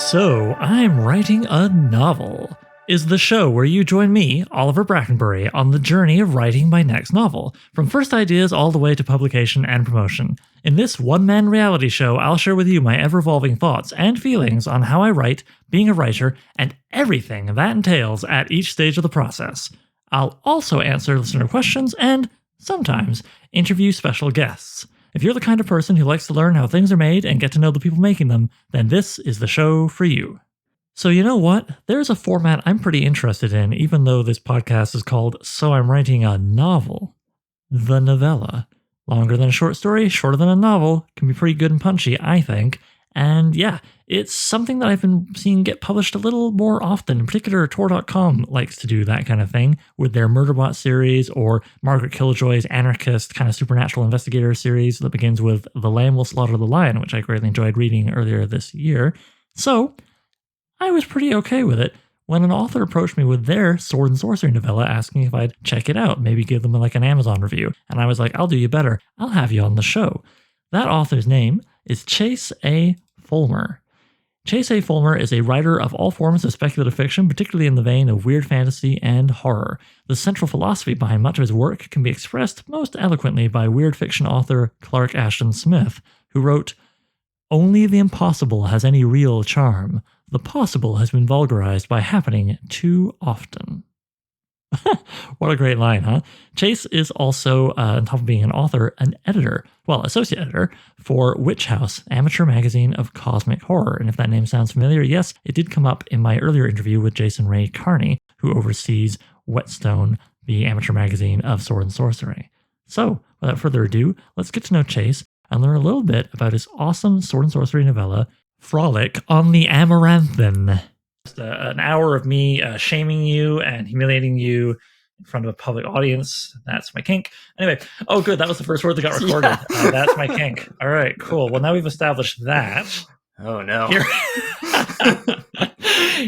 So, I'm Writing a Novel is the show where you join me, Oliver Brackenbury, on the journey of writing my next novel, from first ideas all the way to publication and promotion. In this one-man reality show, I'll share with you my ever-evolving thoughts and feelings on how I write, being a writer, and everything that entails at each stage of the process. I'll also answer listener questions and, sometimes, interview special guests. If you're the kind of person who likes to learn how things are made and get to know the people making them, then this is the show for you. So you know what? There's a format I'm pretty interested in, even though this podcast is called So I'm Writing a Novel. The novella. Longer than a short story, shorter than a novel, can be pretty good and punchy, I think. And yeah, it's something that I've been seeing get published a little more often. In particular, Tor.com likes to do that kind of thing with their Murderbot series or Margaret Killjoy's anarchist kind of supernatural investigator series that begins with The Lamb Will Slaughter the Lion, which I greatly enjoyed reading earlier this year. So I was pretty okay with it when an author approached me with their sword and sorcery novella asking if I'd check it out, maybe give them like an Amazon review. And I was like, I'll do you better. I'll have you on the show. That author's name is Chase A. Folmar. Chase A. Folmar is a writer of all forms of speculative fiction, particularly in the vein of weird fantasy and horror. The central philosophy behind much of his work can be expressed most eloquently by weird fiction author Clark Ashton Smith, who wrote, "Only the impossible has any real charm. The possible has been vulgarized by happening too often." What a great line, huh? Chase is also, on top of being an author, an editor, well, associate editor, for Witch House, amateur magazine of cosmic horror. And if that name sounds familiar, yes, it did come up in my earlier interview with Jason Ray Carney, who oversees Whetstone, the amateur magazine of sword and sorcery. So, without further ado, let's get to know Chase and learn a little bit about his awesome sword and sorcery novella, Frolic on the Amaranthyn. Just an hour of me shaming you and humiliating you in front of a public audience. That's my kink. Anyway, oh good, that was the first word that got recorded. Yeah. That's my kink. All right, cool. Well, now we've established that. Oh no.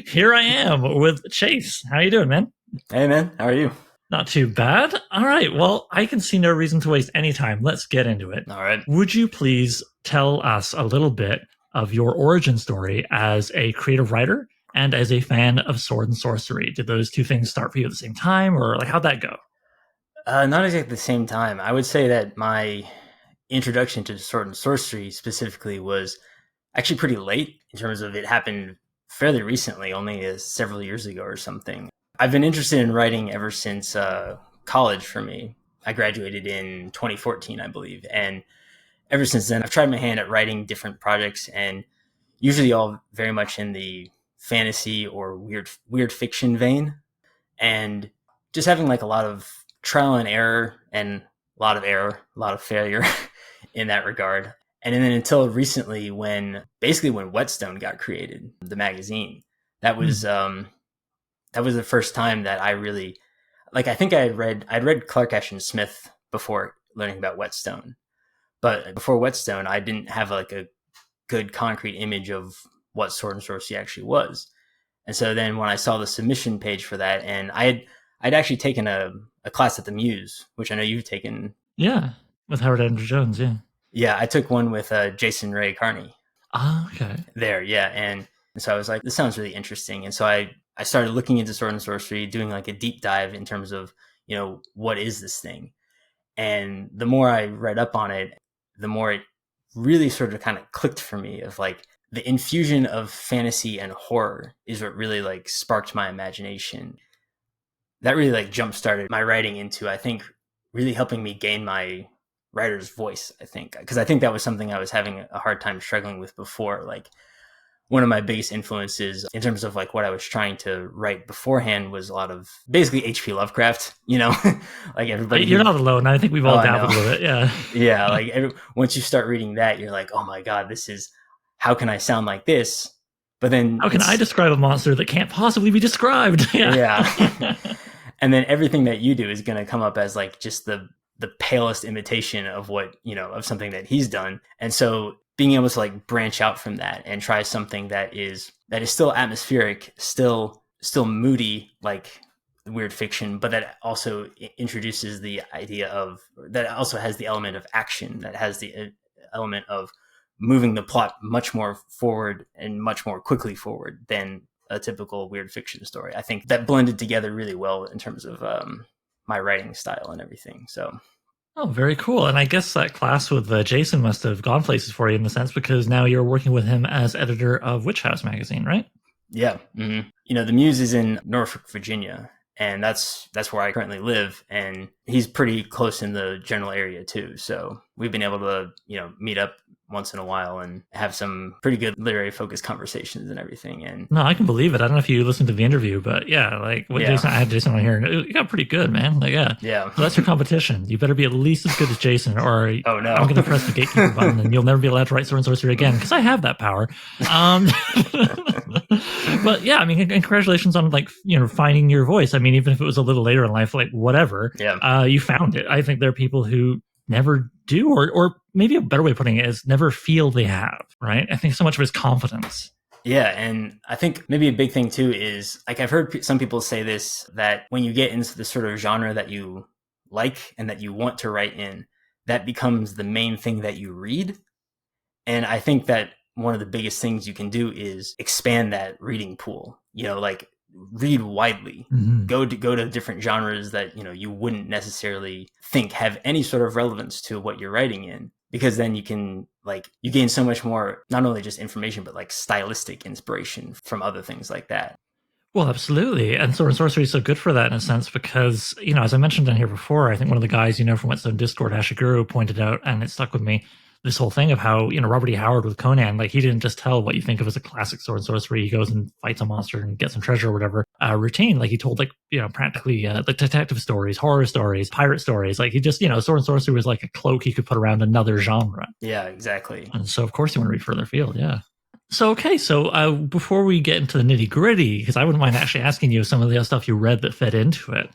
Here I am with Chase. How you doing, man? Hey man, how are you? Not too bad. All right, well, I can see no reason to waste any time. Let's get into it. All right. Would you please tell us a little bit of your origin story as a creative writer and as a fan of sword and sorcery? Did those two things start for you at the same time, or like how'd that go? Not exactly the same time. I would say that my introduction to sword and sorcery specifically was actually pretty late in terms of it happened fairly recently, only several years ago or something. I've been interested in writing ever since college for me. I graduated in 2014, I believe. And ever since then, I've tried my hand at writing different projects, and usually all very much in the fantasy or weird fiction vein, and just having like a lot of trial and error and a lot of failure in that regard. And then until recently, when Whetstone got created, the magazine, that was the first time that I really, like, I think I'd read Clark Ashton Smith before learning about Whetstone, but before Whetstone, I didn't have like a good concrete image of what sword and sorcery actually was. And so then when I saw the submission page for that, and I'd actually taken a class at the Muse, which I know you've taken. Yeah, with Howard Andrew Jones, yeah. Yeah, I took one with Jason Ray Carney. Ah, okay. There, yeah. And so I was like, this sounds really interesting. And so I started looking into sword and sorcery, doing like a deep dive in terms of, what is this thing? And the more I read up on it, the more it really sort of kind of clicked for me of like, the infusion of fantasy and horror is what really like sparked my imagination. That really like jump-started my writing into, I think, really helping me gain my writer's voice, I think. Because I think that was something I was having a hard time struggling with before. Like, one of my biggest influences in terms of like what I was trying to write beforehand was a lot of basically H.P. Lovecraft, like everybody. You're not alone. I think we've all dabbled with it. Yeah. Yeah. Like once you start reading that, you're like, oh my God, how can I sound like this? But then how can I describe a monster that can't possibly be described? Yeah. And then everything that you do is going to come up as like just the palest imitation of what, of something that he's done. And so being able to like branch out from that and try something that is still atmospheric, still moody, like weird fiction, but that also introduces the idea of, that also has the element of action, that has the element of moving the plot much more forward and much more quickly forward than a typical weird fiction story. I think that blended together really well in terms of my writing style and everything. So. Oh, very cool. And I guess that class with Jason must have gone places for you in the sense, because now you're working with him as editor of Witch House magazine, right? Yeah. Mm-hmm. The Muse is in Norfolk, Virginia, and that's where I currently live. And he's pretty close in the general area too. So we've been able to, meet up once in a while and have some pretty good literary focused conversations and everything. And no, I can believe it. I don't know if you listened to the interview, but yeah, like I had Jason on here, and it got pretty good, man. Like, yeah. So that's your competition. You better be at least as good as Jason, or oh no, I'm going to press the gatekeeper button, and you'll never be allowed to write Sword and Sorcery again, because I have that power. But yeah, I mean, congratulations on finding your voice. I mean, even if it was a little later in life, like whatever, you found it. I think there are people who never do, or maybe a better way of putting it is never feel they have, right? I think so much of it is confidence. Yeah, and I think maybe a big thing too is, like, I've heard some people say this, that when you get into the sort of genre that you like and that you want to write in, that becomes the main thing that you read. And I think that one of the biggest things you can do is expand that reading pool, read widely, go to different genres that, you wouldn't necessarily think have any sort of relevance to what you're writing in, because then you can you gain so much more, not only just information, but stylistic inspiration from other things like that. Well, absolutely. And Sword and Sorcery is so good for that in a sense, because, as I mentioned in here before, I think one of the guys, from Whetstone Discord, Hashiguru, pointed out, and it stuck with me, this whole thing of how, Robert E. Howard with Conan, he didn't just tell what you think of as a classic Sword and Sorcery. He goes and fights a monster and gets some treasure or whatever, routine. He told practically detective stories, horror stories, pirate stories. He just, Sword and Sorcery was like a cloak he could put around another genre. Yeah, exactly. And so of course you want to read further afield. Yeah. So, okay. So before we get into the nitty gritty, because I wouldn't mind actually asking you some of the stuff you read that fed into it,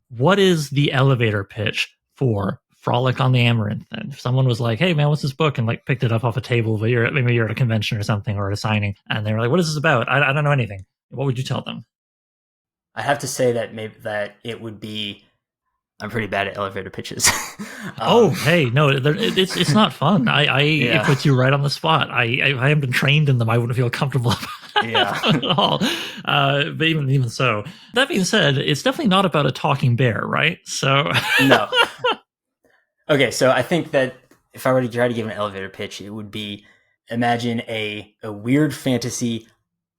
what is the elevator pitch for Frolic on the Amaranthyn? If someone was like, hey man, what's this book? And picked it up off a table, but maybe you're at a convention or something, or at a signing, and they were like, what is this about? I don't know anything. What would you tell them? I have to say that maybe that it would be, I'm pretty bad at elevator pitches. Hey, no, it's not fun. It puts you right on the spot. I haven't been trained in them. I wouldn't feel comfortable at all. But even so, that being said, it's definitely not about a talking bear, right? So no. Okay, so I think that if I were to try to give an elevator pitch, it would be, imagine a weird fantasy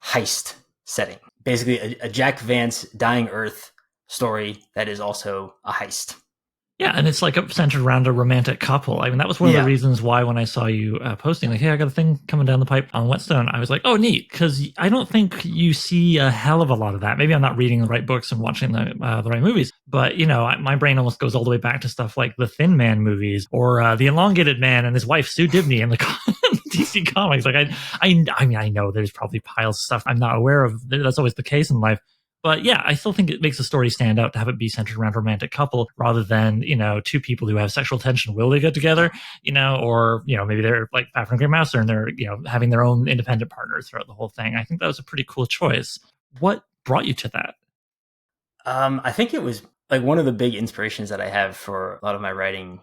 heist setting. Basically, a Jack Vance Dying Earth story that is also a heist. Yeah, and it's centered around a romantic couple. I mean, that was one of the reasons why when I saw you posting, hey, I got a thing coming down the pipe on Whetstone, I was like, oh, neat, because I don't think you see a hell of a lot of that. Maybe I'm not reading the right books and watching the right movies, but, my brain almost goes all the way back to stuff like the Thin Man movies, or the Elongated Man and his wife, Sue Dibney, in the DC Comics. I mean, I know there's probably piles of stuff I'm not aware of. That's always the case in life. But yeah, I still think it makes the story stand out to have it be centered around a romantic couple rather than, two people who have sexual tension. Will they get together? Or, maybe they're like Fafnir and Grey Mouser and they're, having their own independent partners throughout the whole thing. I think that was a pretty cool choice. What brought you to that? I think it was one of the big inspirations that I have for a lot of my writing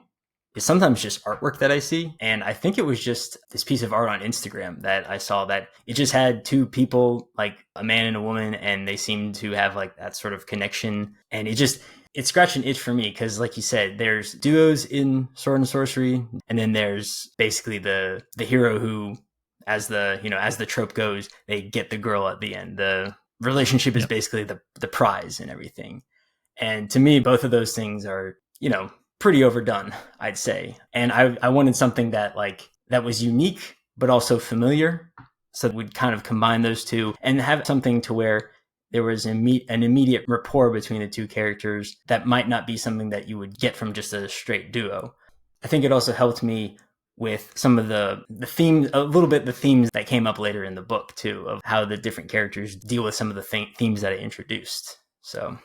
is sometimes just artwork that I see. And I think it was just this piece of art on Instagram that I saw that it just had two people, like a man and a woman, and they seemed to have that sort of connection. And it scratched an itch for me because, like you said, there's duos in Sword and Sorcery, and then there's basically the hero who, as the trope goes, they get the girl at the end. The relationship is basically the prize and everything. And to me, both of those things are, pretty overdone, I'd say. And I wanted something that that was unique, but also familiar. So we'd kind of combine those two and have something to where there was an immediate rapport between the two characters that might not be something that you would get from just a straight duo. I think it also helped me with some of the themes, a little bit the themes that came up later in the book too, of how the different characters deal with some of the themes that I introduced. So,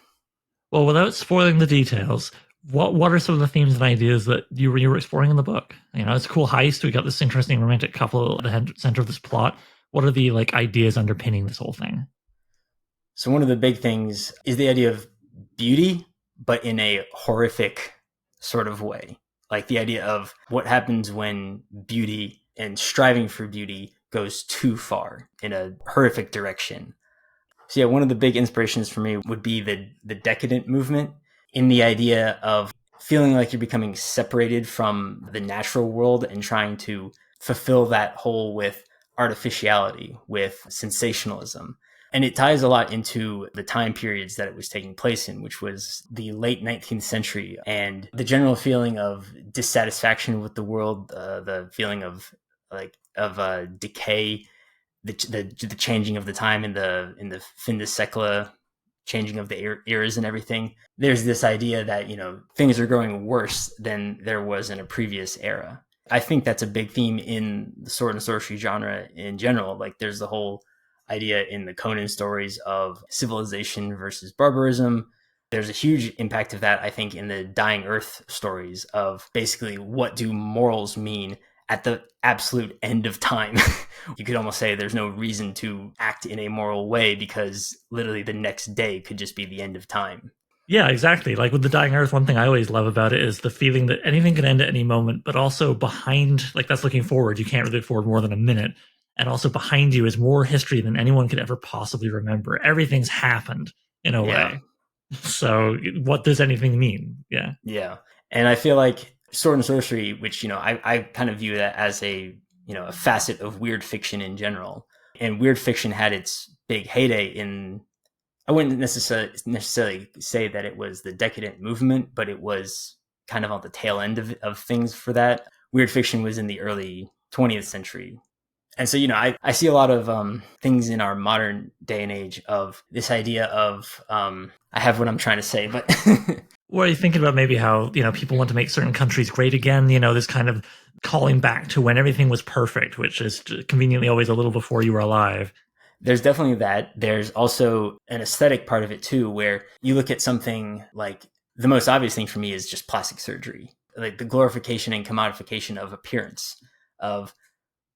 well, without spoiling the details, what are some of the themes and ideas that you were exploring in the book? It's a cool heist. We got this interesting romantic couple at the center of this plot. What are the ideas underpinning this whole thing? So one of the big things is the idea of beauty, but in a horrific sort of way. Like the idea of what happens when beauty and striving for beauty goes too far in a horrific direction. So yeah, one of the big inspirations for me would be the Decadent Movement, in the idea of feeling like you're becoming separated from the natural world and trying to fulfill that whole with artificiality, with sensationalism. And it ties a lot into the time periods that it was taking place in, which was the late 19th century, and the general feeling of dissatisfaction with the world, the feeling of decay, the changing of the time in the fin de siècle, changing of the eras and everything. There's this idea that, things are growing worse than there was in a previous era. I think that's a big theme in the sword and sorcery genre in general. Like, there's the whole idea in the Conan stories of civilization versus barbarism. There's a huge impact of that, I think, in the Dying Earth stories of basically what do morals mean at the absolute end of time. You could almost say there's no reason to act in a moral way because literally the next day could just be the end of time. Yeah, exactly. Like with the Dying Earth, one thing I always love about it is the feeling that anything can end at any moment, but also behind, like that's looking forward. You can't really look forward more than a minute. And also behind you is more history than anyone could ever possibly remember. Everything's happened in a way. So what does anything mean? Yeah. Yeah. And I feel like sword and sorcery, which, I kind of view that as a facet of weird fiction in general. And weird fiction had its big heyday in, I wouldn't necessarily say that it was the Decadent Movement, but it was kind of on the tail end of things for that. Weird fiction was in the early 20th century. And so, I see a lot of things in our modern day and age of this idea of, I have what I'm trying to say, but... Or are you thinking about maybe how, people want to make certain countries great again? This kind of calling back to when everything was perfect, which is conveniently always a little before you were alive. There's definitely that. There's also an aesthetic part of it too, where you look at something like, the most obvious thing for me is just plastic surgery, like the glorification and commodification of appearance, of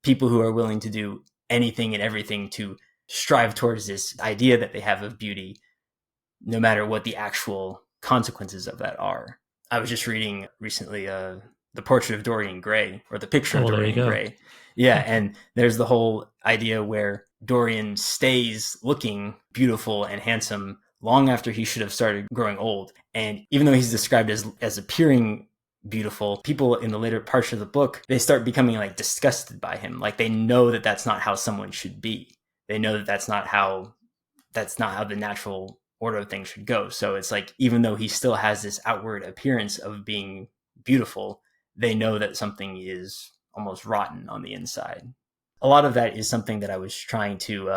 people who are willing to do anything and everything to strive towards this idea that they have of beauty, no matter what the actual consequences of that are. I was just reading recently the portrait of Dorian Gray, or the picture of Dorian Gray. Yeah, and there's the whole idea where Dorian stays looking beautiful and handsome long after he should have started growing old. And even though he's described as appearing beautiful, people in the later parts of the book, they start becoming like disgusted by him. Like, they know that that's not how someone should be. They know that that's not how the natural order of things should go. So it's like, even though he still has this outward appearance of being beautiful, they know that something is almost rotten on the inside. A lot of that is something that I was trying to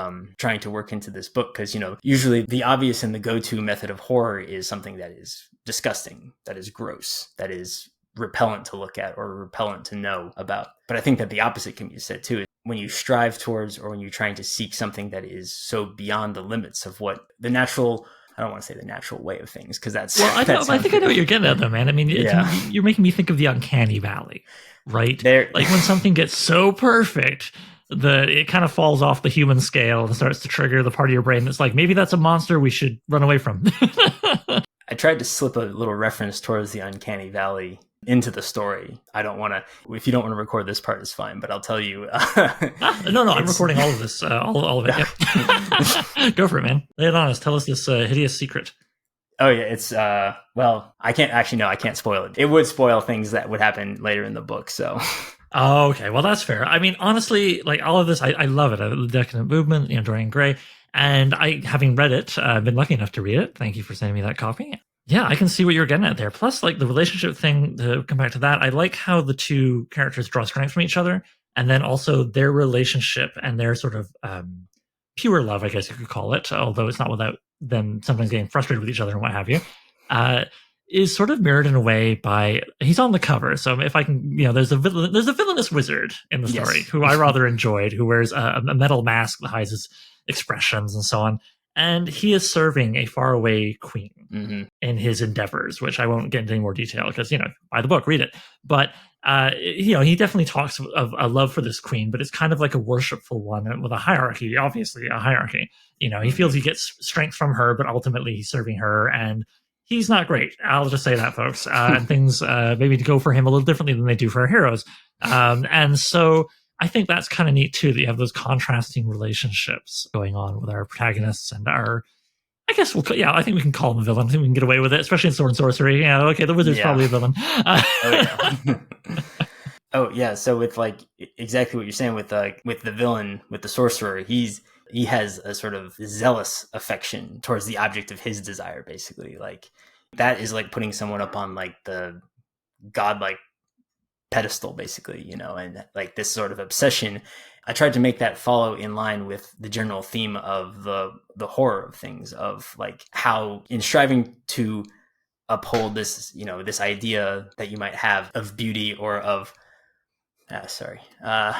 work into this book, because, usually the obvious and the go-to method of horror is something that is disgusting, that is gross, that is repellent to look at or repellent to know about. But I think that the opposite can be said too. When you strive towards, or when you're trying to seek something that is so beyond the limits of what the natural, I don't want to say the natural way of things, because that's... Well, I think I know what you're getting at though, man. I mean, you're making me think of the uncanny valley, right? Like when something gets so perfect that it kind of falls off the human scale and starts to trigger the part of your brain that's like, maybe that's a monster we should run away from. I tried to slip a little reference towards the uncanny valley into the story. I don't want to, if you don't want to record this part, it's fine, but I'll tell you. No, I'm recording all of this, all of it. Yep. Go for it, man. Lay it on us. Tell us this hideous secret. Oh yeah, it's, well, I can't spoil it. It would spoil things that would happen later in the book, so. Oh, okay. Well, that's fair. I mean, honestly, like all of this, I love it. The Decadent Movement, Dorian Gray. And I, having read it, I've been lucky enough to read it. Thank you for sending me that copy. Yeah, I can see what you're getting at there. Plus, like the relationship thing, to come back to that, I like how the two characters draw strength from each other. And then also their relationship and their sort of pure love, I guess you could call it, although it's not without them sometimes getting frustrated with each other and what have you, is sort of mirrored in a way by, he's on the cover. So if I can, there's a villainous wizard in the story, yes, who I rather enjoyed, who wears a metal mask that hides his expressions and so on. And he is serving a faraway queen in his endeavors, which I won't get into any more detail because, buy the book, read it. But, he definitely talks of a love for this queen, but it's kind of like a worshipful one with a hierarchy, obviously a hierarchy. He feels he gets strength from her, but ultimately he's serving her. And he's not great. I'll just say that, folks. And things maybe go for him a little differently than they do for our heroes. And so I think that's kind of neat too, that you have those contrasting relationships going on with our protagonists and our, I guess I think we can call him a villain. I think we can get away with it, especially in Sword and Sorcery. Yeah, okay, the wizard's probably a villain. Oh, yeah. Oh, yeah. So with like exactly what you're saying with the villain, with the sorcerer, he has a sort of zealous affection towards the object of his desire, basically. Like that is like putting someone up on like the godlike pedestal, basically, and like this sort of obsession. I tried to make that follow in line with the general theme of the horror of things, of like how in striving to uphold this, this idea that you might have of beauty or of well,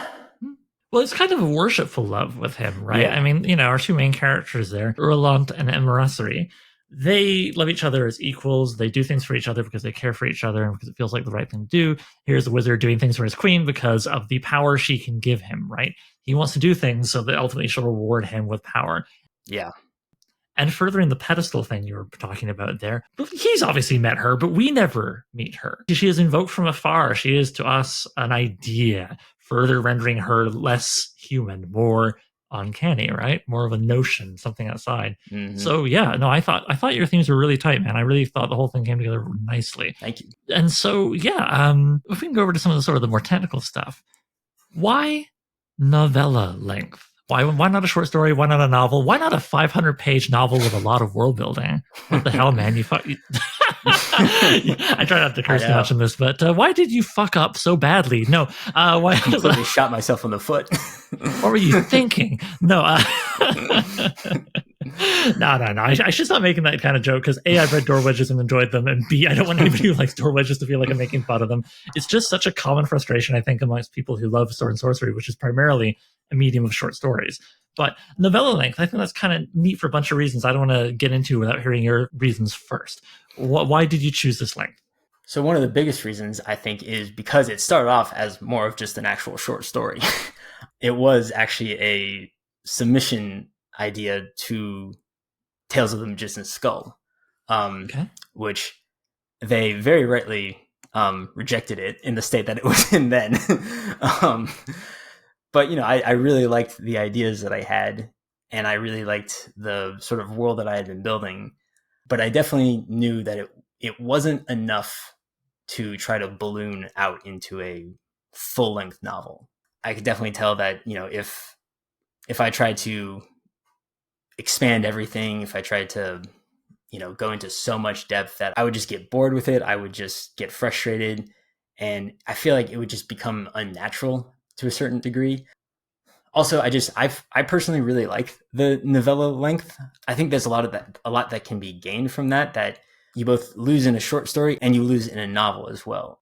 it's kind of a worshipful love with him, right? Yeah. I mean, our two main characters there, Roland and Amaranthyn, they love each other as equals. They do things for each other because they care for each other and because it feels like the right thing to do. Here's the wizard doing things for his queen because of the power she can give him, right? He wants to do things so that ultimately she'll reward him with power. Yeah. And furthering the pedestal thing you were talking about there, he's obviously met her, but we never meet her. She is invoked from afar. She is to us an idea, further rendering her less human, more uncanny, right? More of a notion, something outside. Mm-hmm. So yeah, no, I thought your themes were really tight, man. I really thought the whole thing came together nicely. Thank you. And so yeah, if we can go over to some of the sort of the more technical stuff, why novella length? Why not a short story? Why not a novel? Why not a 500-page novel with a lot of world building? What the hell, man? I try not to curse too much in this, but why did you fuck up so badly? No, why? I completely shot myself in the foot. What were you thinking? No, no. I should stop making that kind of joke because A, I've read door wedges and enjoyed them, and B, I don't want anybody who likes door wedges to feel like I'm making fun of them. It's just such a common frustration, I think, amongst people who love sword and sorcery, which is primarily a medium of short stories. But novella length, I think that's kind of neat for a bunch of reasons I don't want to get into without hearing your reasons first. Why did you choose this length? So one of the biggest reasons, I think, is because it started off as more of just an actual short story. It was actually a submission idea to Tales of the Magician's Skull, which they very rightly rejected it in the state that it was in then. But, I really liked the ideas that I had, and I really liked the sort of world that I had been building. But I definitely knew that it wasn't enough to try to balloon out into a full-length novel. I could definitely tell that, if I tried to expand everything, if I tried to, go into so much depth, that I would just get bored with it. I would just get frustrated. And I feel like it would just become unnatural to a certain degree. Also, I personally really like the novella length. I think there's a lot that can be gained from that you both lose in a short story and you lose in a novel as well.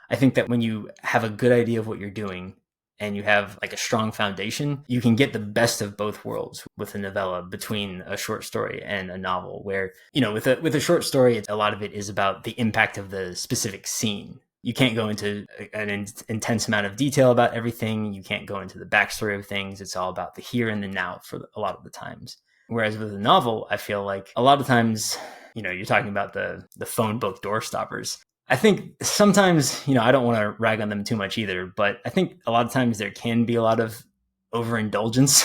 I think that when you have a good idea of what you're doing and you have like a strong foundation, you can get the best of both worlds with a novella between a short story and a novel, where, with a short story, a lot of it is about the impact of the specific scene. You can't go into an intense amount of detail about everything. You can't go into the backstory of things. It's all about the here and the now for a lot of the times. Whereas with a novel, I feel like a lot of times, you're talking about the phone book door stoppers. I think sometimes, I don't want to rag on them too much either, but I think a lot of times there can be a lot of overindulgence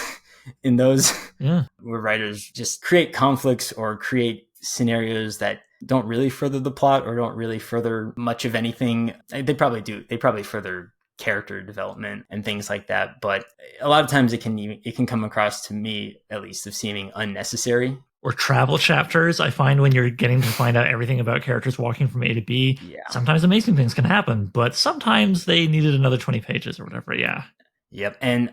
in those, where writers just create conflicts or create scenarios that don't really further the plot or don't really further much of anything. They probably do. They probably further character development and things like that. But a lot of times it can come across, to me at least, of seeming unnecessary. Or travel chapters. I find when you're getting to find out everything about characters walking from A to B, sometimes amazing things can happen, but sometimes they needed another 20 pages or whatever. Yeah. Yep. And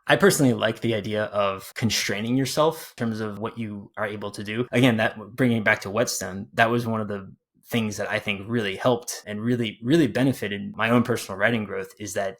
I personally like the idea of constraining yourself in terms of what you are able to do. Again, that bringing it back to Whetstone, that was one of the things that I think really helped and really, really benefited my own personal writing growth, is that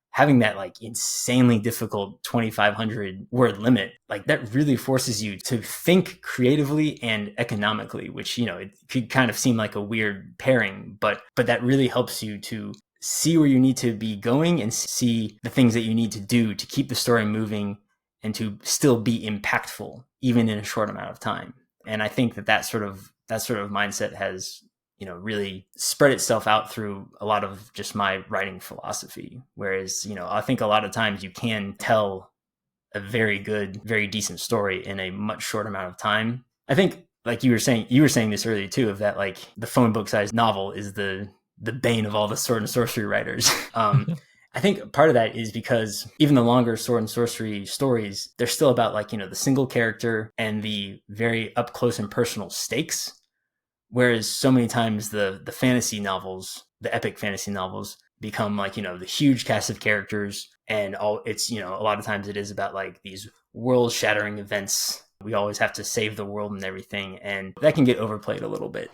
having that like insanely difficult 2,500 word limit, like that really forces you to think creatively and economically, which, it could kind of seem like a weird pairing, but that really helps you to see where you need to be going and see the things that you need to do to keep the story moving and to still be impactful, even in a short amount of time. And I think that sort of mindset has, really spread itself out through a lot of just my writing philosophy. Whereas, I think a lot of times you can tell a very good, very decent story in a much short amount of time. I think, like you were saying this earlier too, of that, like, the phone book sized novel is the bane of all the sword and sorcery writers. I think part of that is because even the longer sword and sorcery stories, they're still about, like, the single character and the very up close and personal stakes. Whereas so many times the fantasy novels, the epic fantasy novels, become, like, the huge cast of characters, and it's, a lot of times it is about, like, these world shattering events. We always have to save the world and everything, and that can get overplayed a little bit.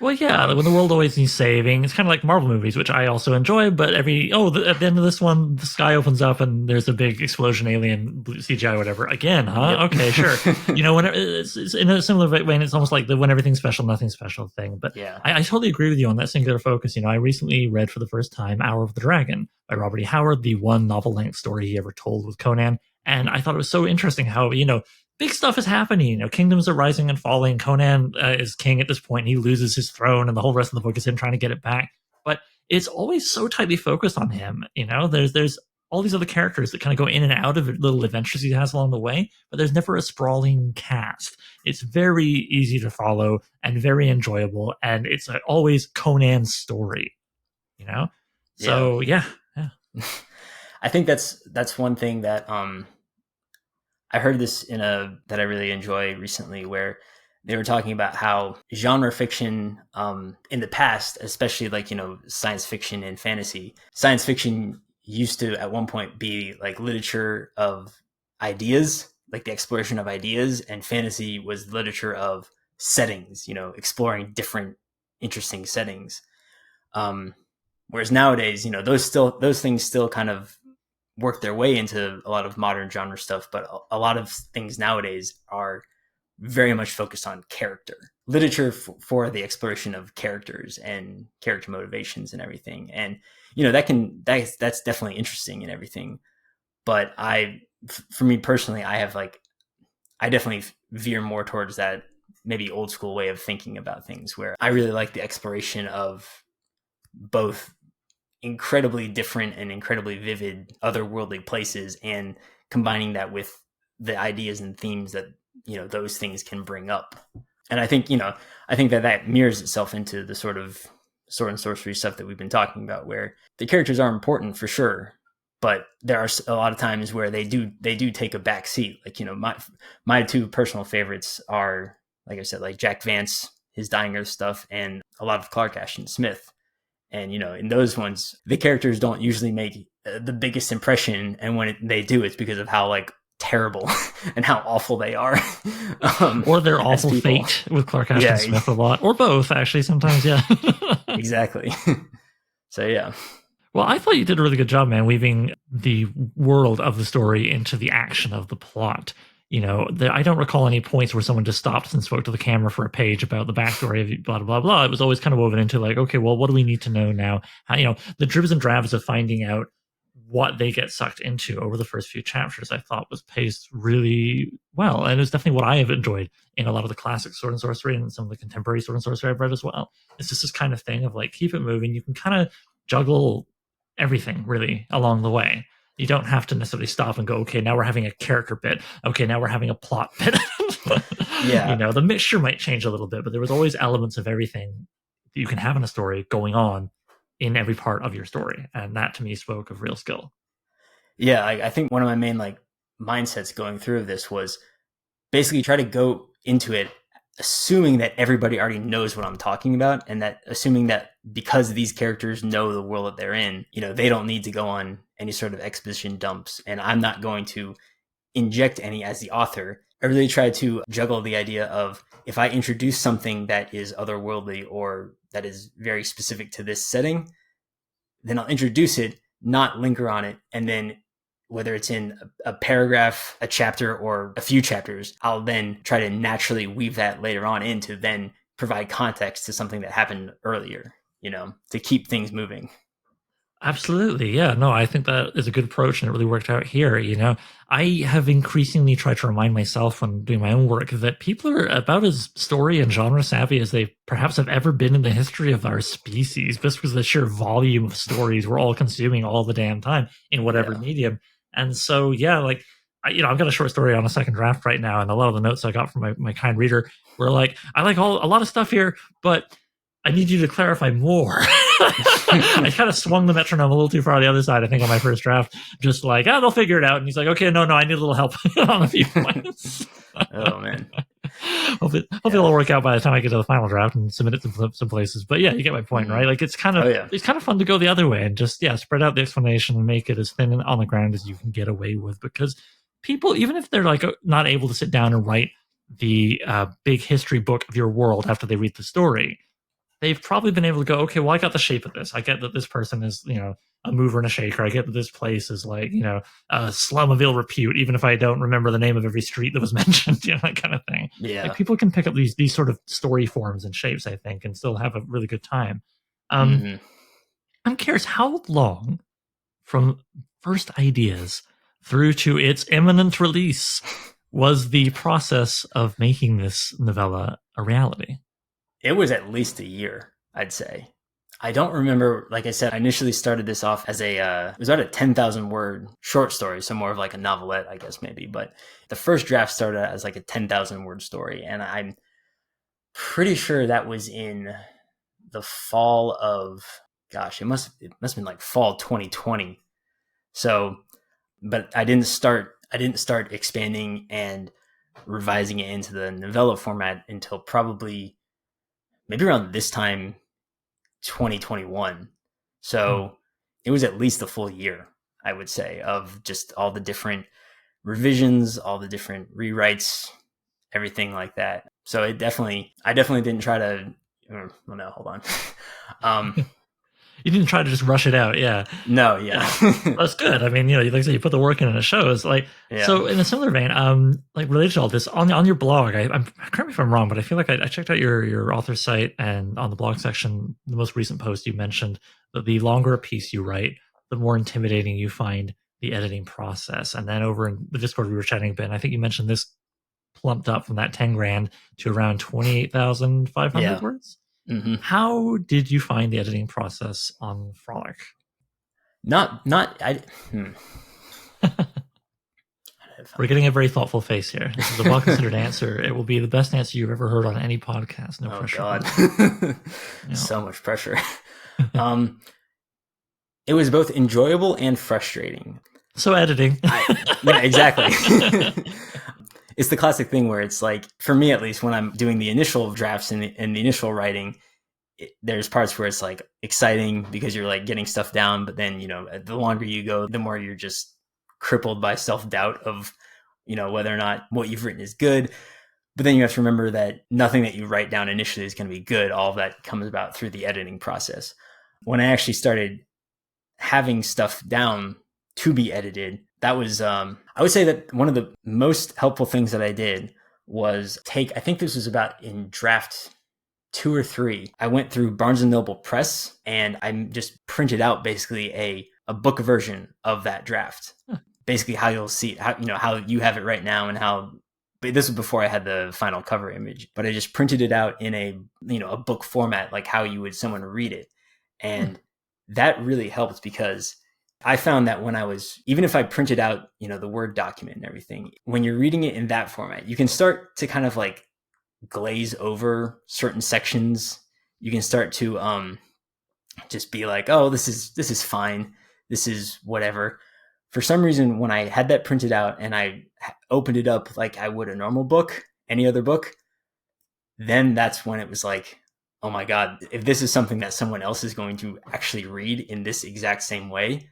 Well, yeah, when the world always needs saving, it's kind of like Marvel movies, which I also enjoy. But at the end of this one, the sky opens up and there's a big explosion, alien, CGI, whatever. Again, huh? Yep. Okay, sure. When it's in a similar way, and it's almost like the when everything's special, nothing special thing. But yeah, I totally agree with you on that singular focus. I recently read for the first time Hour of the Dragon by Robert E. Howard, the one novel-length story he ever told with Conan, and I thought it was so interesting how big stuff is happening. Kingdoms are rising and falling. Conan is king at this point, and he loses his throne, and the whole rest of the book is him trying to get it back. But it's always so tightly focused on him. There's all these other characters that kind of go in and out of little adventures he has along the way, but there's never a sprawling cast. It's very easy to follow and very enjoyable, and it's always Conan's story. So yeah. I think that's one thing that I heard this that I really enjoy recently, where they were talking about how genre fiction in the past, especially like, science fiction and fantasy, science fiction used to at one point be like literature of ideas, like the exploration of ideas, and fantasy was literature of settings, exploring different interesting settings. Whereas nowadays, those things still kind of work their way into a lot of modern genre stuff, but a lot of things nowadays are very much focused on character literature for the exploration of characters and character motivations and everything. And that's definitely interesting and everything. But for me personally, I definitely veer more towards that maybe old school way of thinking about things, where I really like the exploration of both incredibly different and incredibly vivid otherworldly places, and combining that with the ideas and themes that those things can bring up. And I think that mirrors itself into the sort of sword and sorcery stuff that we've been talking about, where the characters are important for sure, but there are a lot of times where they do take a back seat. Like, my two personal favorites are, like I said, like Jack Vance, his Dying Earth stuff, and a lot of Clark Ashton Smith. And, in those ones, the characters don't usually make the biggest impression. And when they do, it's because of how, like, terrible and how awful they are. Or their awful fate with Clark Ashton Smith a lot. Or both, actually, sometimes, yeah. Exactly. So, yeah. Well, I thought you did a really good job, man, weaving the world of the story into the action of the plot. I don't recall any points where someone just stopped and spoke to the camera for a page about the backstory of blah, blah, blah. It was always kind of woven into like, okay, well, what do we need to know now? How, the dribs and drabs of finding out what they get sucked into over the first few chapters, I thought was paced really well. And it was definitely what I have enjoyed in a lot of the classic sword and sorcery and some of the contemporary sword and sorcery I've read as well. It's just this kind of thing of like, keep it moving. You can kind of juggle everything really along the way. You don't have to necessarily stop and go, okay, now we're having a character bit. Okay, now we're having a plot bit. Yeah. The mixture might change a little bit, but there was always elements of everything that you can have in a story going on in every part of your story. And that to me spoke of real skill. Yeah, I think one of my main mindsets going through this was basically try to go into it assuming that everybody already knows what I'm talking about, and that assuming that because these characters know the world that they're in, they don't need to go on any sort of exposition dumps, and I'm not going to inject any as the author. I really try to juggle the idea of, if I introduce something that is otherworldly or that is very specific to this setting, then I'll introduce it, not linger on it, and then whether it's in a paragraph, a chapter, or a few chapters, I'll then try to naturally weave that later on in to then provide context to something that happened earlier, to keep things moving. Absolutely. Yeah. No, I think that is a good approach and it really worked out here. I have increasingly tried to remind myself when doing my own work that people are about as story and genre savvy as they perhaps have ever been in the history of our species, just because of the sheer volume of stories we're all consuming all the damn time in whatever Yeah. medium. And so, yeah, like, I've got a short story on a second draft right now, and a lot of the notes I got from my kind reader were like, I like a lot of stuff here, but I need you to clarify more. I kind of swung the metronome a little too far on the other side, I think, on my first draft. Just like, they'll figure it out. And he's like, okay, no, I need a little help on a few points. Oh, man. Hopefully it'll work out by the time I get to the final draft and submit it to some places. But yeah, you get my point, right? Like, it's kind of it's kind of fun to go the other way and just, spread out the explanation and make it as thin on the ground as you can get away with. Because people, even if they're like not able to sit down and write the big history book of your world after they read the story, they've probably been able to go, okay, well, I got the shape of this. I get that this person is, a mover and a shaker. I get that this place is like, a slum of ill repute, even if I don't remember the name of every street that was mentioned, that kind of thing. Yeah. Like, people can pick up these sort of story forms and shapes, I think, and still have a really good time. I'm curious, how long from first ideas through to its imminent release was the process of making this novella a reality? It was at least a year, I'd say. I don't remember, like I said, I initially started this off as it was about a 10,000 word short story, so more of like a novelette, I guess, maybe. But the first draft started out as like a 10,000 word story. And I'm pretty sure that was in the fall of, it must have been like fall 2020. So, but I didn't start expanding and revising it into the novella format until probably maybe around this time, 2021. So it was at least a full year, I would say, of just all the different revisions, all the different rewrites, everything like that. So I definitely didn't try to, well, no, hold on. You didn't try to just rush it out, yeah. No, yeah. That's good. I mean, like I said, you put the work in and it shows. Like, So in a similar vein, like related to all this, on your blog, I'm correct me if I'm wrong, but I feel like I checked out your author site, and on the blog section, the most recent post, you mentioned that the longer a piece you write, the more intimidating you find the editing process. And then over in the Discord we were chatting a bit, and I think you mentioned this plumped up from that 10 grand to around 28,500 words. Mm-hmm. How did you find the editing process on Frolic? We're getting a very thoughtful face here. This is a well-considered answer. It will be the best answer you've ever heard on any podcast. No pressure. God. So much pressure. It was both enjoyable and frustrating. So editing. Yeah, exactly. It's the classic thing where it's like, for me at least, when I'm doing the initial drafts and the initial writing, there's parts where it's like exciting because you're like getting stuff down, but then, the longer you go, the more you're just crippled by self-doubt of, whether or not what you've written is good. But then you have to remember that nothing that you write down initially is going to be good. All of that comes about through the editing process. When I actually started having stuff down to be edited, that was, I would say that one of the most helpful things that I did was I think this was about in draft 2 or 3. I went through Barnes & Noble Press and I just printed out basically a book version of that draft. Basically how you'll see, how you have it right now, and but this was before I had the final cover image, but I just printed it out in a book format, like how you would someone read it. And that really helped, because I found that even if I printed out, the Word document and everything, when you're reading it in that format, you can start to kind of like glaze over certain sections. You can start to just be like, oh, this is fine. This is whatever. For some reason, when I had that printed out and I opened it up like I would a normal book, any other book, then that's when it was like, oh my God, if this is something that someone else is going to actually read in this exact same way,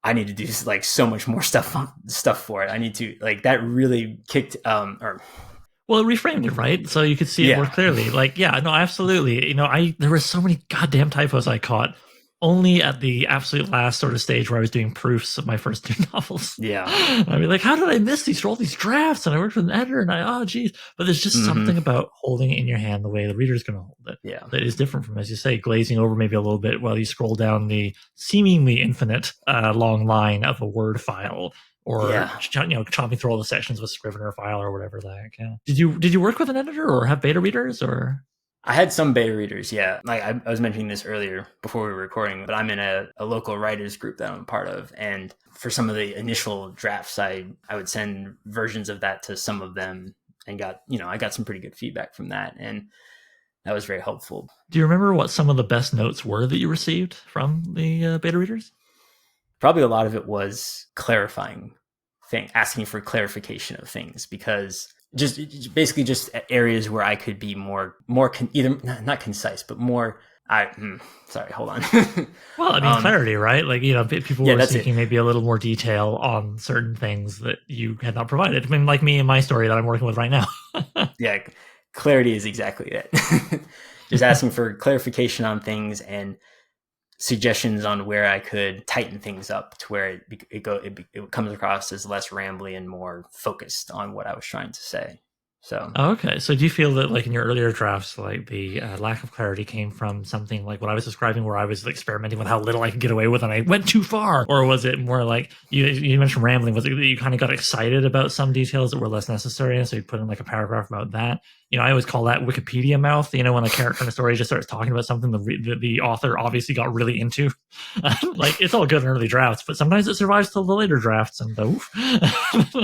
I need to do like so much more stuff for it. I need to, like, that really kicked well, it reframed it, right? So you could see it more clearly. Like, yeah, no, absolutely. There were so many goddamn typos I caught only at the absolute last sort of stage where I was doing proofs of my first 2 novels. Yeah. I'd be like, how did I miss these? All these drafts, and I worked with an editor, and oh, geez. But there's just something about holding it in your hand the way the reader's going to hold it. Yeah. That is different from, as you say, glazing over maybe a little bit while you scroll down the seemingly infinite long line of a Word file. Or chopping through all the sections with Scrivener file or whatever the heck. Yeah. Did you work with an editor or have beta readers or? I had some beta readers, yeah. Like I was mentioning this earlier before we were recording, but I'm in a local writers group that I'm a part of, and for some of the initial drafts, I would send versions of that to some of them, and I got some pretty good feedback from that, and that was very helpful. Do you remember what some of the best notes were that you received from the beta readers? Probably a lot of it was clarifying asking for clarification of things, because just basically just areas where I could be more either not concise, but more. Sorry, hold on. Well, I mean, clarity, right? Like, people were seeking maybe a little more detail on certain things that you had not provided. I mean, like me and my story that I'm working with right now. Yeah, clarity is exactly it. Just asking for clarification on things and suggestions on where I could tighten things up to where it comes across as less rambly and more focused on what I was trying to say. So okay, so do you feel that, like, in your earlier drafts, like the lack of clarity came from something like what I was describing, where I was experimenting with how little I could get away with and I went too far, or was it more like you mentioned rambling? Was it that you kind of got excited about some details that were less necessary, and so you put in like a paragraph about that? I always call that Wikipedia mouth. When a character in a story just starts talking about something the author obviously got really into. Like, it's all good in early drafts, but sometimes it survives till the later drafts. And oof.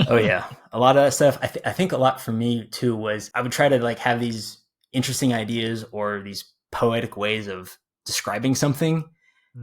Oh yeah, a lot of that stuff. I think a lot for me too was I would try to like have these interesting ideas or these poetic ways of describing something,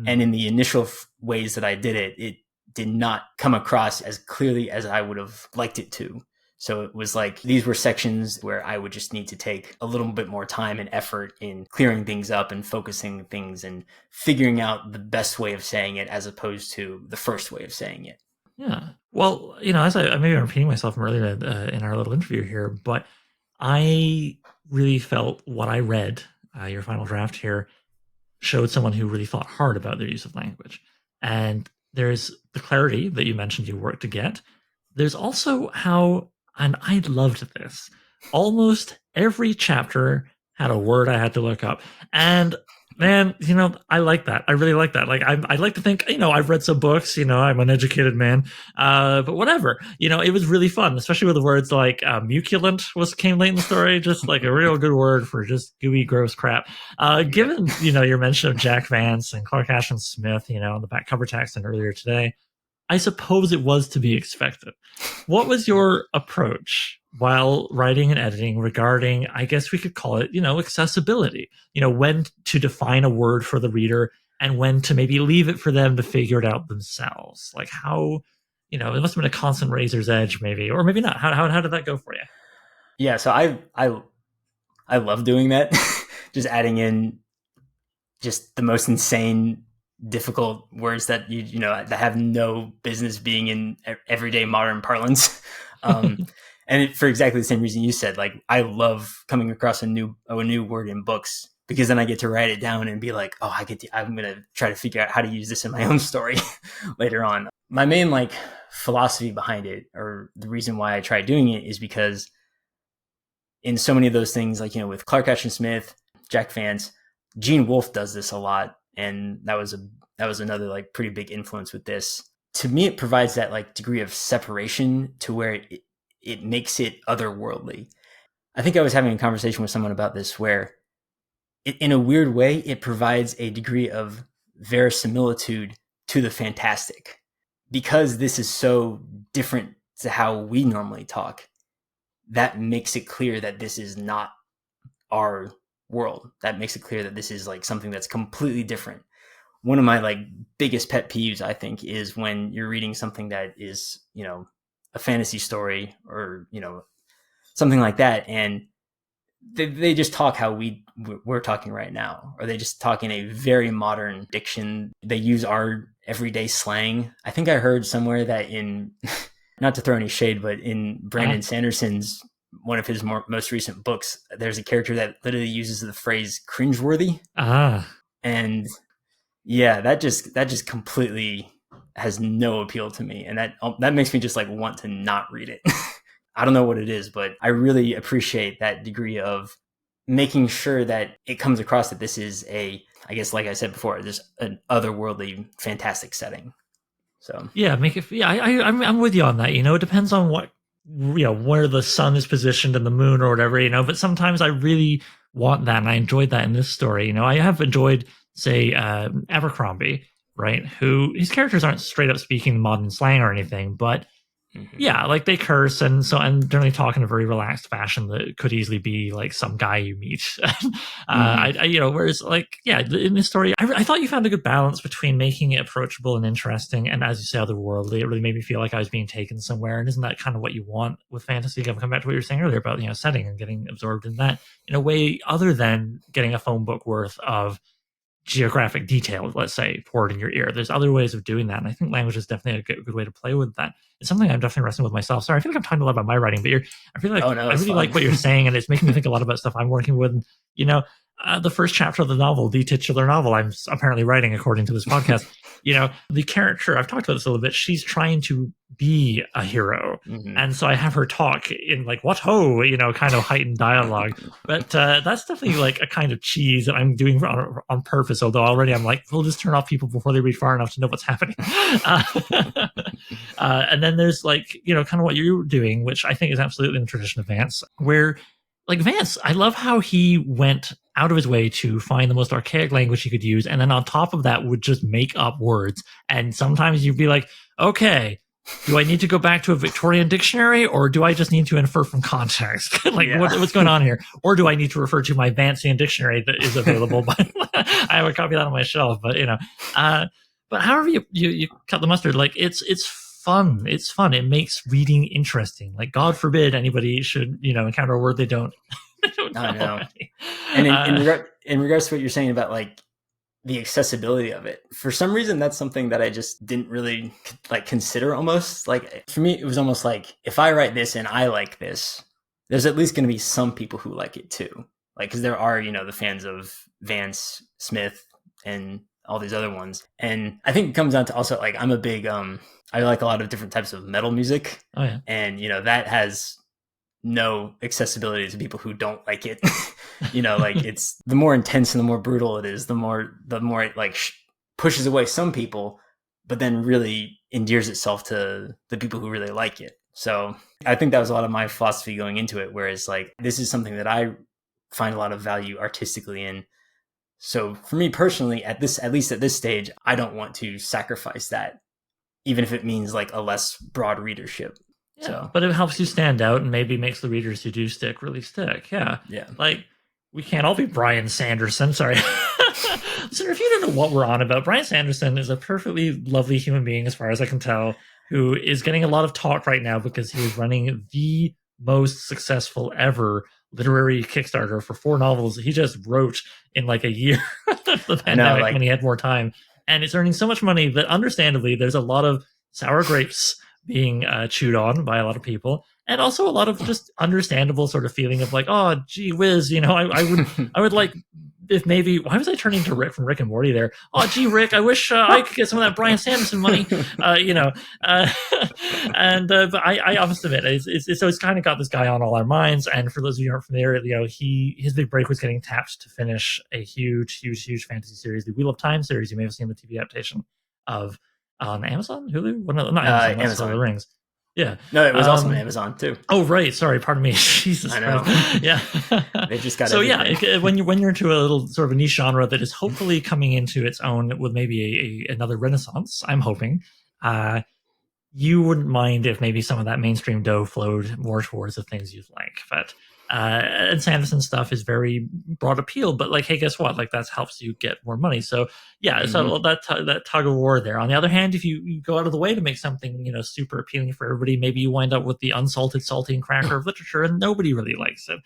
and in the initial ways that I did it, it did not come across as clearly as I would have liked it to. So it was like these were sections where I would just need to take a little bit more time and effort in clearing things up and focusing things and figuring out the best way of saying it as opposed to the first way of saying it. Yeah. Well, as I maybe I'm repeating myself from earlier in our little interview here, but I really felt what I read, your final draft here, showed someone who really thought hard about their use of language. And there's the clarity that you mentioned you worked to get. There's also how, and I loved this, almost every chapter had a word I had to look up. And man, I like that. I really like that. Like, I'd like to think, I've read some books, I'm an educated man, but whatever, it was really fun, especially with the words like muculent came late in the story, just like a real good word for just gooey, gross crap. Given, your mention of Jack Vance and Clark Ashton Smith, on the back cover text and earlier today, I suppose it was to be expected. What was your approach while writing and editing regarding, I guess we could call it, accessibility? When to define a word for the reader and when to maybe leave it for them to figure it out themselves. Like, how, it must have been a constant razor's edge, maybe, or maybe not. How did that go for you? Yeah, so I love doing that. Just adding in just the most insane, difficult words that that have no business being in everyday modern parlance. And for exactly the same reason you said, like, I love coming across a new word in books, because then I get to write it down and be like, oh, I'm going to try to figure out how to use this in my own story later on. My main philosophy behind it, or the reason why I tried doing it, is because in so many of those things, like, with Clark Ashton Smith, Jack Vance, Gene Wolfe does this a lot. And that was another pretty big influence with this. To me, it provides that degree of separation to where it makes it otherworldly. I think I was having a conversation with someone about this, where in a weird way, it provides a degree of verisimilitude to the fantastic, because this is so different to how we normally talk. That makes it clear that this is not our world. That makes it clear that this is something that's completely different. One of my biggest pet peeves, I think, is when you're reading something that is, a fantasy story or, something like that, and they just talk how we're talking right now, or they just talk in a very modern diction. They use our everyday slang. I think I heard somewhere that not to throw any shade, but in Branden Sanderson's, one of his most recent books, there's a character that literally uses the phrase cringeworthy. And Yeah, that just completely has no appeal to me, and that makes me just like want to not read it. I don't know what it is, but I really appreciate that degree of making sure that it comes across that this is I guess, like I said before, just an otherworldly, fantastic setting. So Yeah, make it. Yeah, I'm with you on that. It depends on what, where the sun is positioned and the moon or whatever. But sometimes I really want that, and I enjoyed that in this story. I have enjoyed, say, Abercrombie, right? Who his characters aren't straight up speaking modern slang or anything, but yeah, like they curse and generally talk in a very relaxed fashion that could easily be like some guy you meet. Whereas like, yeah, in this story, I thought you found a good balance between making it approachable and interesting, and as you say, otherworldly. It really made me feel like I was being taken somewhere. And isn't that kind of what you want with fantasy? I'm coming back to what you were saying earlier about setting and getting absorbed in that in a way other than getting a phone book worth of geographic detail, let's say, poured in your ear. There's other ways of doing that, and I think language is definitely a good way to play with that. It's something I'm definitely wrestling with myself. Sorry, I feel like I'm talking a lot about my writing, but I feel like oh no, I really fun. like what you're saying, and it's making me think a lot about stuff I'm working with. And, the first chapter of the novel, the titular novel I'm apparently writing according to this podcast, the character, I've talked about this a little bit, she's trying to be a hero. And so I have her talk in like, what ho, kind of heightened dialogue. But that's definitely like a kind of cheese that I'm doing on purpose, although already I'm like, we'll just turn off people before they read far enough to know what's happening. And then there's like, kind of what you're doing, which I think is absolutely in the tradition of Vance, where like Vance, I love how he went out of his way to find the most archaic language he could use, and then on top of that would just make up words. And sometimes you'd be like, okay, do I need to go back to a Victorian dictionary, or do I just need to infer from context? What's going on here? Or do I need to refer to my Vancian dictionary that is available? I have a copy of that on my shelf, but but however you cut the mustard, like it's fun. It's fun. It makes reading interesting. Like, God forbid anybody should, encounter a word they don't. I know. And in regards to what you're saying about like the accessibility of it, for some reason, that's something that I just didn't really like consider. Almost like for me, it was almost like if I write this and I like this, there's at least going to be some people who like it too. Like, because there are, the fans of Vance, Smith, and all these other ones. And I think it comes down to also like I'm a big I like a lot of different types of metal music. Oh yeah. And that has no accessibility to people who don't like it. Like it's the more intense and the more brutal it is, the more it like pushes away some people, but then really endears itself to the people who really like it. So I think that was a lot of my philosophy going into it, whereas like this is something that I find a lot of value artistically in. So for me personally, at least at this stage, I don't want to sacrifice that, even if it means like a less broad readership. Yeah, so, but it helps you stand out and maybe makes the readers who do stick really stick. Yeah. Yeah. Like, we can't all be Branden Sanderson. Sorry. So if you don't know what we're on about, Branden Sanderson is a perfectly lovely human being, as far as I can tell, who is getting a lot of talk right now because he is running the most successful ever literary Kickstarter for 4 novels he just wrote in like a year of the pandemic when he had more time. And it's earning so much money that understandably there's a lot of sour grapes being chewed on by a lot of people, and also a lot of just understandable sort of feeling of like, oh, gee whiz, I would like if maybe, why was I turning to Rick from Rick and Morty there? Oh, gee, Rick, I wish I could get some of that Branden Sanderson money, but I obviously admit, it's kind of got this guy on all our minds. And for those of you who aren't familiar, his big break was getting tapped to finish a huge fantasy series, the Wheel of Time series. You may have seen the TV adaptation of on Amazon, Hulu? Well, no, not Amazon. Amazon. The Rings. Yeah. No, it was also on Amazon too. Oh, right. Sorry. Pardon me. Jesus. I know. Yeah. They just got so everything. Yeah, when you're into a little sort of a niche genre that is hopefully coming into its own with maybe another renaissance, I'm hoping, you wouldn't mind if maybe some of that mainstream dough flowed more towards the things you'd like. But and Sanderson stuff is very broad appeal, but like, hey, guess what? Like, that helps you get more money. So yeah, so that tug of war there. On the other hand, if you go out of the way to make something super appealing for everybody, maybe you wind up with the unsalted saltine cracker of literature, and nobody really likes it.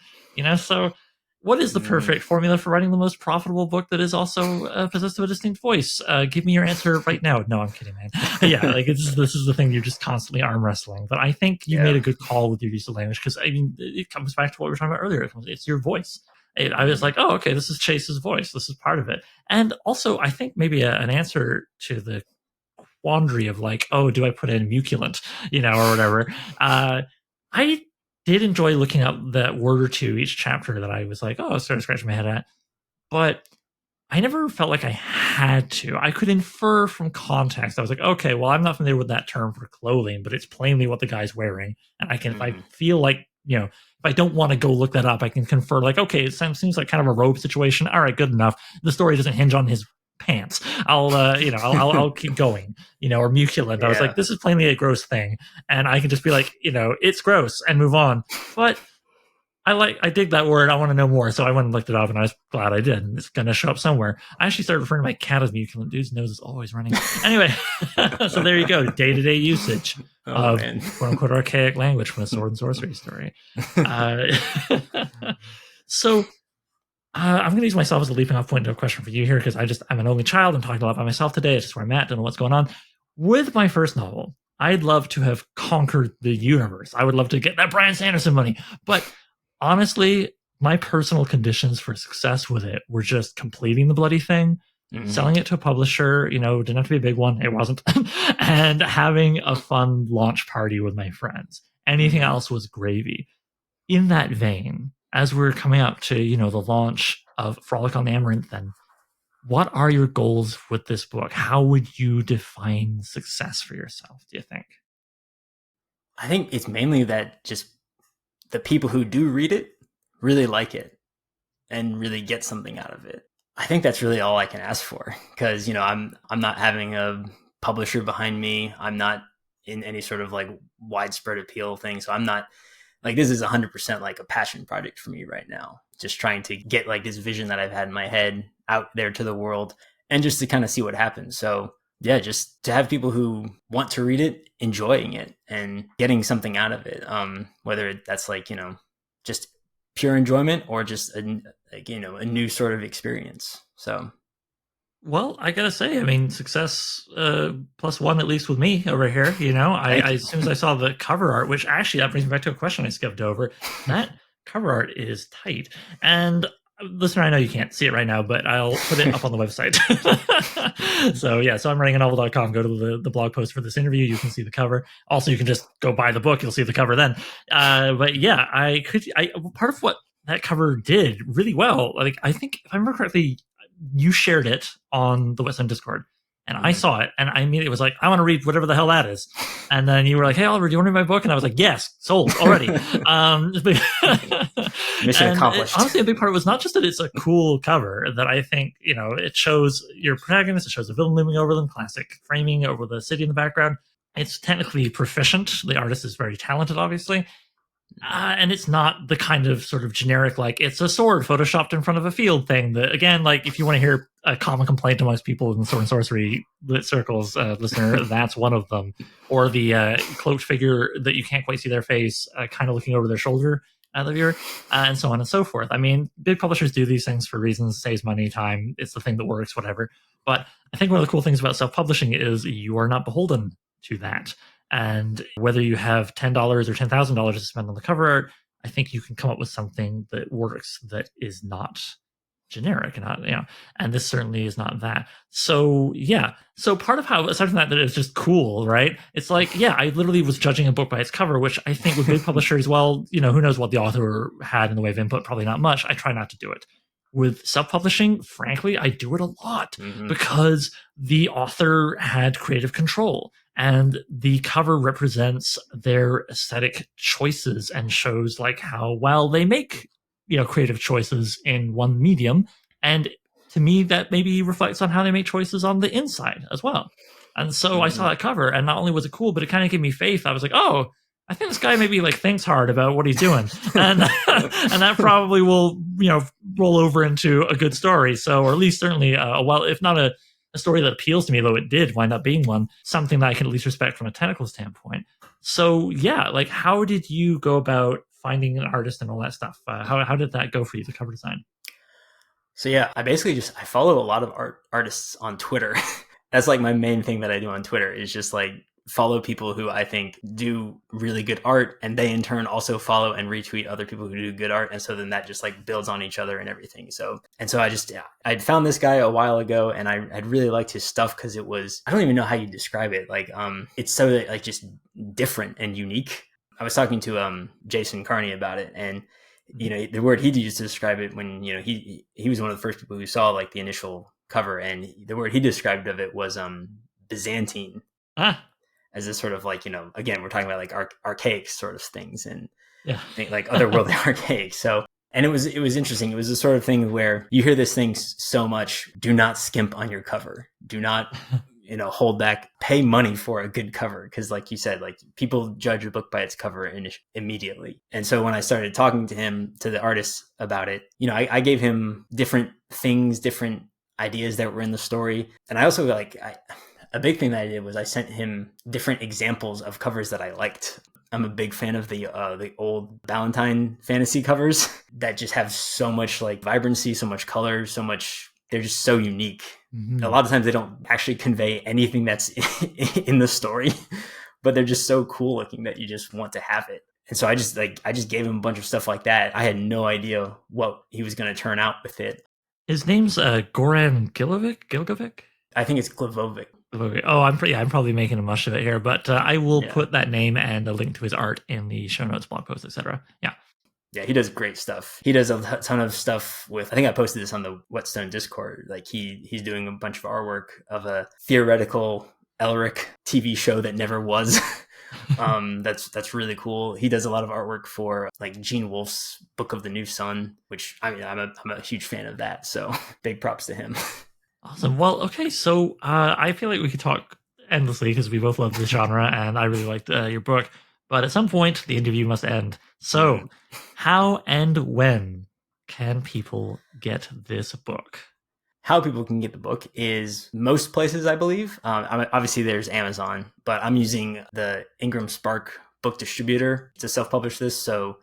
So what is the perfect formula for writing the most profitable book that is also possessed of a distinct voice? Give me your answer right now. No, I'm kidding, man. Yeah, like this is the thing, you're just constantly arm wrestling. But I think you made a good call with your use of language, because I mean, it comes back to what we were talking about earlier. It's your voice. I was like, oh, okay, this is Chase's voice. This is part of it. And also, I think maybe an answer to the quandary of like, oh, do I put in muculent, or whatever. I did enjoy looking up that word or two each chapter that I was like, oh, I started scratching my head at. But I never felt like I had to. I could infer from context. I was like, okay, well, I'm not familiar with that term for clothing, but it's plainly what the guy's wearing. And I can, if I feel like, if I don't want to go look that up, I can confer like, okay, it seems like kind of a robe situation. All right, good enough. The story doesn't hinge on his pants. I'll keep going, or muculent. I was like, this is plainly a gross thing. And I can just be like, it's gross and move on. But I dig that word. I want to know more. So I went and looked it up, and I was glad I did. And it's going to show up somewhere. I actually started referring to my cat as muculent. Dude's nose is always running. Anyway, so there you go. Day-to-day usage of quote-unquote archaic language from a sword and sorcery story. So I'm going to use myself as a leaping off point to a question for you here, because I'm an only child. I'm talking a lot by myself today. It's just where I'm at. Don't know what's going on. With my first novel, I'd love to have conquered the universe. I would love to get that Branden Sanderson money. But honestly, my personal conditions for success with it were just completing the bloody thing, selling it to a publisher, didn't have to be a big one. It wasn't. And having a fun launch party with my friends. Anything else was gravy. In that vein, as we're coming up to, the launch of Frolic on the Amaranthyn, what are your goals with this book? How would you define success for yourself, do you think? I think it's mainly that just the people who do read it really like it and really get something out of it. I think that's really all I can ask for, because, I'm not having a publisher behind me. I'm not in any sort of like widespread appeal thing. So I'm not like, this is 100% like a passion project for me right now. Just trying to get like this vision that I've had in my head out there to the world, and just to kind of see what happens. So yeah, just to have people who want to read it, enjoying it and getting something out of it. Whether that's like, just pure enjoyment or just a new sort of experience. So. Well, I gotta say, I mean, success +1 at least with me over here. I as soon as I saw the cover art, which actually that brings me back to a question I skipped over. That cover art is tight, and listener, I know you can't see it right now, but I'll put it up on the website. So I'm running a novel.com. Go to the blog post for this interview. You can see the cover. Also, you can just go buy the book. You'll see the cover then. But yeah, part of what that cover did really well, like I think if I remember correctly, you shared it on the West End Discord, and I saw it, and I immediately was like, I want to read whatever the hell that is. And then you were like, hey, Oliver, do you want to read my book? And I was like, yes, sold already. Mission accomplished. Honestly, a big part was not just that it's a cool cover, that I think, it shows your protagonist, it shows a villain looming over them, classic framing over the city in the background. It's technically proficient. The artist is very talented, obviously. And it's not the kind of sort of generic, like, it's a sword photoshopped in front of a field thing. That, again, like, if you want to hear a common complaint amongst people in sword and sorcery lit circles, listener, that's one of them. Or the cloaked figure that you can't quite see their face, kind of looking over their shoulder at the viewer, and so on and so forth. I mean, big publishers do these things for reasons, saves money, time, it's the thing that works, whatever. But I think one of the cool things about self-publishing is you are not beholden to that. And whether you have $10 or $10,000 to spend on the cover art, I think you can come up with something that works, that is not generic, and not, and this certainly is not that. So yeah, so part of how, aside from that it's just cool, right? It's like, yeah, I literally was judging a book by its cover, which I think with big publishers, well, who knows what the author had in the way of input, probably not much. I try not to do it. With self-publishing, frankly, I do it a lot because the author had creative control, and the cover represents their aesthetic choices and shows like how well they make, creative choices in one medium. And to me, that maybe reflects on how they make choices on the inside as well. And so I saw that cover, and not only was it cool, but it kind of gave me faith. I was like, oh, I think this guy maybe like thinks hard about what he's doing, and and that probably will roll over into a good story. So, or at least certainly, well, if not a story that appeals to me, though it did wind up being one, something that I can at least respect from a technical standpoint. So yeah, like, how did you go about finding an artist and all that stuff? How did that go for you, the cover design? So yeah, I follow a lot of artists on Twitter. That's like my main thing that I do on Twitter, is just like follow people who I think do really good art, and they in turn also follow and retweet other people who do good art, and so then that just like builds on each other and everything. So I'd found this guy a while ago, and I'd really liked his stuff because it was, I don't even know how you describe it, like it's so like just different and unique. I was talking to Jason Carney about it, and the word he used to describe it when he was one of the first people who saw like the initial cover, and the word he described of it was Byzantine, as this sort of like, again, we're talking about like archaic sort of things, and like otherworldly archaic. So, and it was interesting. It was the sort of thing where you hear this thing so much: do not skimp on your cover. Do not hold back. Pay money for a good cover, because like you said, like people judge a book by its cover immediately. And so when I started talking to the artist about it, I gave him different things, different ideas that were in the story. And I also a big thing that I did was I sent him different examples of covers that I liked. I'm a big fan of the old Ballantine Fantasy covers that just have so much like vibrancy, so much color, so much. They're just so unique. Mm-hmm. A lot of times they don't actually convey anything that's in the story, but they're just so cool looking that you just want to have it. And so I just gave him a bunch of stuff like that. I had no idea what he was going to turn out with it. His name's Goran Gilgovic? I think it's Glivovic. Oh, I'm probably making a mush of it here, but I will put that name and a link to his art in the show notes, blog post, etc. Yeah, he does great stuff. He does a ton of stuff with, I think I posted this on the Whetstone Discord. Like he's doing a bunch of artwork of a theoretical Elric TV show that never was. That's really cool. He does a lot of artwork for like Gene Wolfe's Book of the New Sun, which I'm a huge fan of that. So big props to him. Awesome. Well, okay. So I feel like we could talk endlessly because we both love the genre, and I really liked your book. But at some point, the interview must end. So, how and when can people get this book? How people can get the book is most places, I believe. Obviously, there's Amazon, but I'm using the Ingram Spark book distributor to self-publish this. So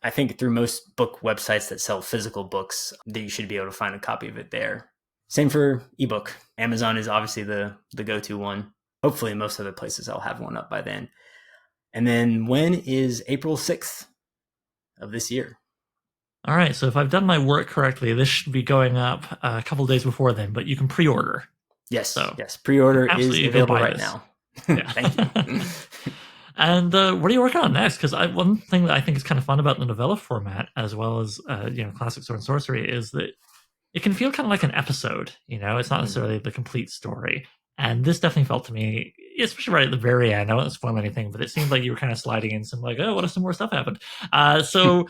I think through most book websites that sell physical books, that you should be able to find a copy of it there. Same for ebook. Amazon is obviously the go-to one. Hopefully, most other places I'll have one up by then. And then when is April 6th of this year? All right. So if I've done my work correctly, this should be going up a couple of days before then, but you can pre-order. Yes. Pre-order is available right now. Yeah. Thank you. And what are you working on next? Because one thing that I think is kind of fun about the novella format, as well as classic sword and sorcery, is that it can feel kind of like an episode. It's not necessarily the complete story. And this definitely felt to me, especially right at the very end, I won't spoil anything, but it seemed like you were kind of sliding in some like, oh, what if some more stuff happened? So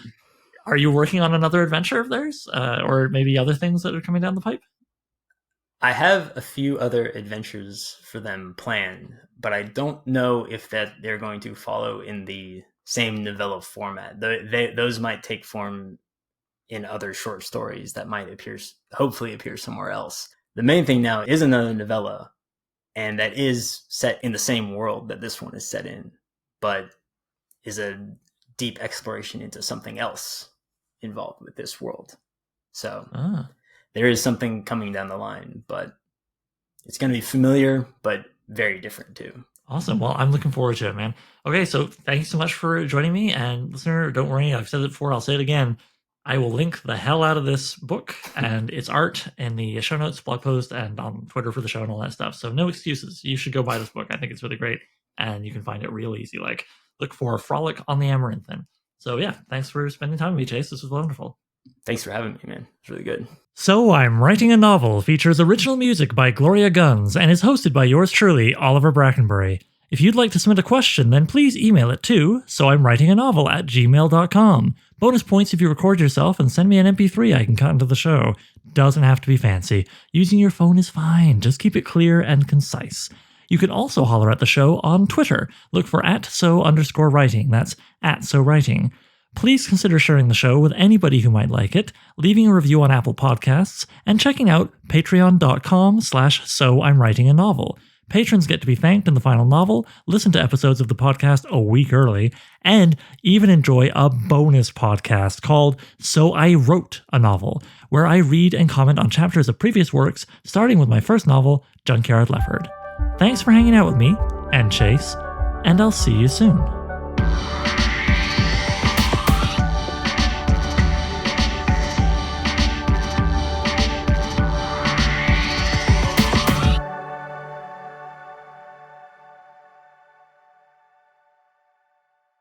are you working on another adventure of theirs? Or maybe other things that are coming down the pipe? I have a few other adventures for them planned, but I don't know if that they're going to follow in the same novella format. Those might take form in other short stories that might hopefully appear somewhere else. The main thing now is another novella, and that is set in the same world that this one is set in, but is a deep exploration into something else involved with this world. So there is something coming down the line, but it's going to be familiar, but very different too. Awesome. Well, I'm looking forward to it, man. Okay, so thank you so much for joining me. And listener, don't worry, I've said it before, I'll say it again. I will link the hell out of this book and its art in the show notes, blog post, and on Twitter for the show and all that stuff. So no excuses. You should go buy this book. I think it's really great, and you can find it real easy. Like, look for Frolic on the Amaranthyn. So yeah, thanks for spending time with me, Chase. This was wonderful. Thanks for having me, man. It's really good. So I'm Writing a Novel features original music by Gloria Guns and is hosted by yours truly, Oliver Brackenbury. If you'd like to submit a question, then please email it to soimwritinganovel@gmail.com. Bonus points if you record yourself and send me an MP3 I can cut into the show. Doesn't have to be fancy. Using your phone is fine. Just keep it clear and concise. You can also holler at the show on Twitter. Look for @so_writing. That's @so_writing. Please consider sharing the show with anybody who might like it, leaving a review on Apple Podcasts, and checking out patreon.com/soimwritinganovel. Patrons get to be thanked in the final novel, listen to episodes of the podcast a week early, and even enjoy a bonus podcast called So I Wrote a Novel, where I read and comment on chapters of previous works, starting with my first novel, Junkyard Leopard. Thanks for hanging out with me. and chase, and I'll see you soon.